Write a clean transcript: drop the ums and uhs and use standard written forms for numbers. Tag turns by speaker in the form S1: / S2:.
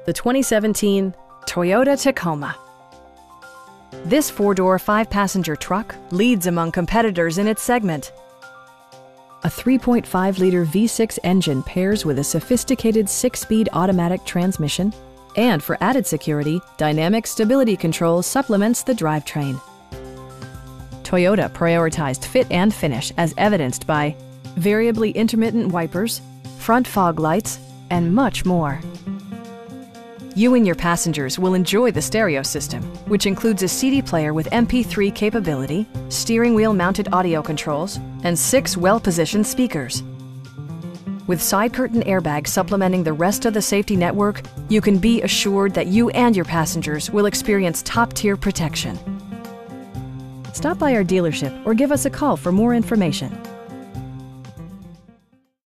S1: the 2017 Toyota Tacoma. This four-door, five-passenger truck leads among competitors in its segment. A 3.5-liter V6 engine pairs with a sophisticated six-speed automatic transmission, and for added security, dynamic stability control supplements the drivetrain. Toyota prioritized fit and finish as evidenced by variably intermittent wipers, front fog lights, and much more. You and your passengers will enjoy the stereo system, which includes a CD player with MP3 capability, steering wheel mounted audio controls, and 6 well-positioned speakers. With side curtain airbags supplementing the rest of the safety network, you can be assured that you and your passengers will experience top-tier protection. Stop by our dealership or give us a call for more information.